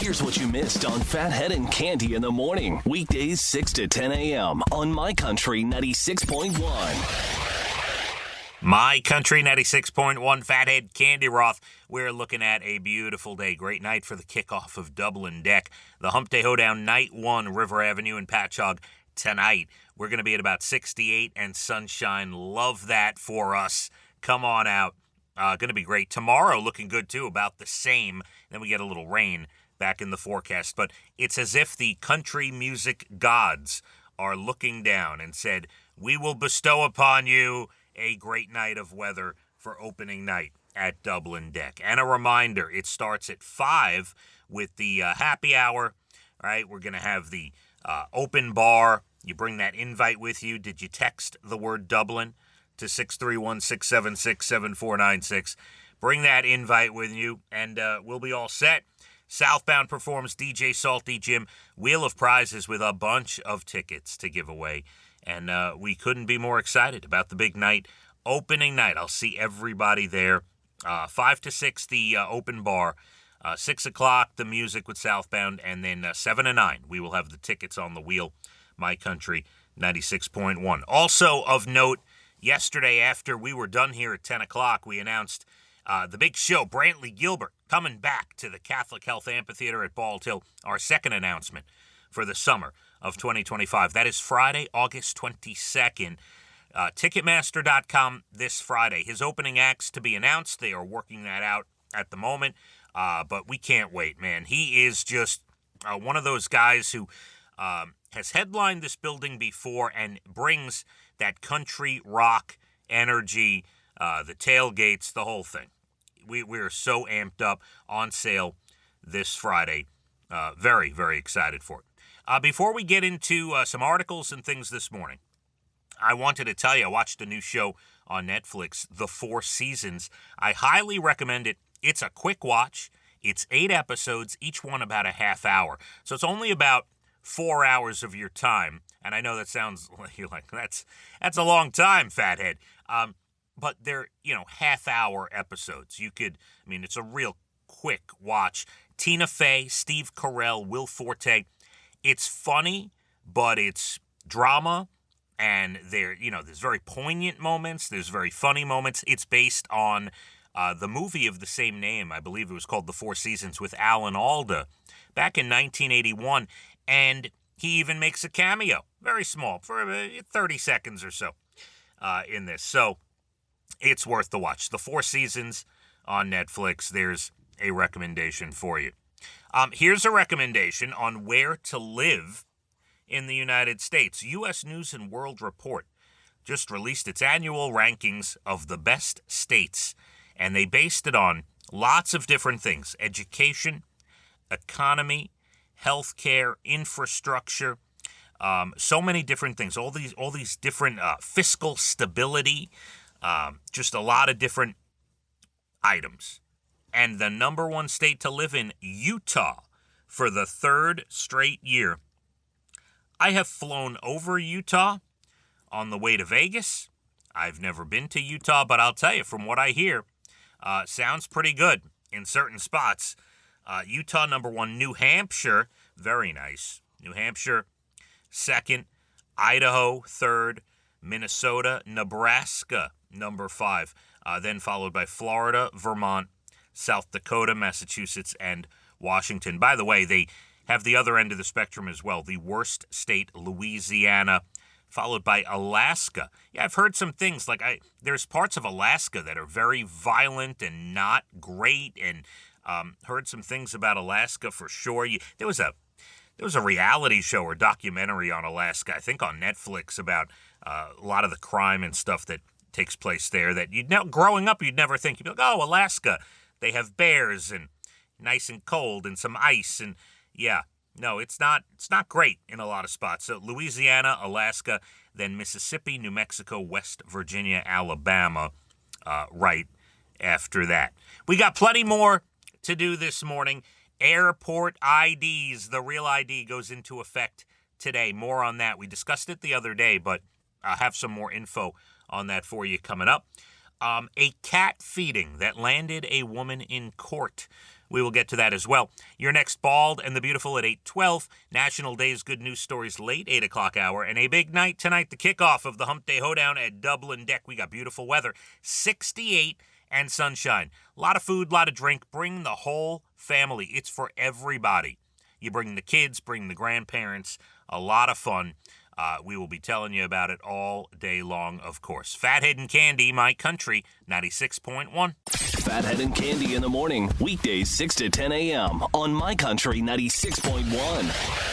Here's what you missed on Phathead and Cande in the morning. Weekdays 6 to 10 a.m. on My Country 96.1. My Country 96.1, Phathead, Cande Roth. We're looking at a beautiful day. Great night for the kickoff of Dublin Deck. The Hump Day Hoedown, Night 1, River Avenue in Patchogue tonight. We're going to be at about 68 and sunshine. Love that for us. Come on out. Going to be great. Tomorrow looking good, too, about the same. Then we get a little rain back in the forecast. But it's as if the country music gods are looking down and said, we will bestow upon you a great night of weather for opening night at Dublin Deck. And a reminder, it starts at 5 with the happy hour. All right, we're going to have the open bar. You bring that invite with you. Did you text the word Dublin to 631-676-7496? Bring that invite with you, and we'll be all set. Southbound performs DJ Salty Jim. Wheel of Prizes with a bunch of tickets to give away. And we couldn't be more excited about the big night, opening night. I'll see everybody there. 5 to 6, the open bar. 6 o'clock, the music with Southbound. And then 7 to 9, we will have the tickets on the wheel. My Country 96.1. Also of note, yesterday after we were done here at 10 o'clock, we announced the big show, Brantley Gilbert, coming back to the Catholic Health Amphitheater at Bald Hill. Our second announcement for the summer of 2025. That is Friday, August 22nd. Ticketmaster.com this Friday. His opening acts to be announced. They are working that out at the moment, but we can't wait, man. He is just one of those guys who has headlined this building before and brings that country rock energy, the tailgates, the whole thing. We're so amped up. On sale this Friday. Very, very excited for it. Before we get into some articles and things this morning, I wanted to tell you, I watched a new show on Netflix, The Four Seasons. I highly recommend it. It's a quick watch. It's 8 episodes, each one about a half hour. So it's only about 4 hours of your time. And I know that sounds, you're like, that's a long time, Phathead. But they're, half-hour episodes. It's a real quick watch. Tina Fey, Steve Carell, Will Forte. It's funny, but it's drama, and there's very poignant moments. There's very funny moments. It's based on the movie of the same name. I believe it was called The Four Seasons with Alan Alda back in 1981, and he even makes a cameo, very small, for 30 seconds or so in this. So it's worth the watch. The Four Seasons on Netflix. There's a recommendation for you. Here's a recommendation on where to live in the United States. U.S. News & World Report just released its annual rankings of the best states, and they based it on lots of different things: education, economy, healthcare, infrastructure, so many different things. All these different fiscal stability, just a lot of different items. And the number one state to live in, Utah, for the third straight year. I have flown over Utah on the way to Vegas. I've never been to Utah, but I'll tell you, from what I hear, sounds pretty good in certain spots. Utah, number 1. New Hampshire, very nice. New Hampshire, 2nd. Idaho, 3rd. Minnesota, Nebraska, number 5. Then followed by Florida, Vermont, South Dakota, Massachusetts, and Washington. By the way, they have the other end of the spectrum as well. The worst state, Louisiana, followed by Alaska. Yeah, I've heard some things like there's parts of Alaska that are very violent and not great, and heard some things about Alaska for sure. There was a reality show or documentary on Alaska, I think on Netflix, about a lot of the crime and stuff that takes place there that growing up you'd never think. You'd be like, oh, Alaska, they have bears and nice and cold and some ice, and yeah, no, it's not great in a lot of spots. So Louisiana, Alaska, then Mississippi, New Mexico, West Virginia, Alabama, right after that. We got plenty more to do this morning. Airport IDs, the real ID goes into effect today. More on that. We discussed it the other day, but I have some more info on that for you coming up. A cat feeding that landed a woman in court We will get to that as well. Your next Bald and the Beautiful at 8:12. National Day's Good News Stories late 8 o'clock hour. And a big night tonight, the kickoff of the Hump Day Hoedown at Dublin Deck. We got beautiful weather, 68 and sunshine. A lot of food, a lot of drink. Bring the whole family. It's for everybody. You bring the kids, bring the grandparents. A lot of fun. We will be telling you about it all day long, of course. Phathead and Cande, My Country, 96.1. Phathead and Cande in the morning, weekdays 6 to 10 a.m. on My Country 96.1.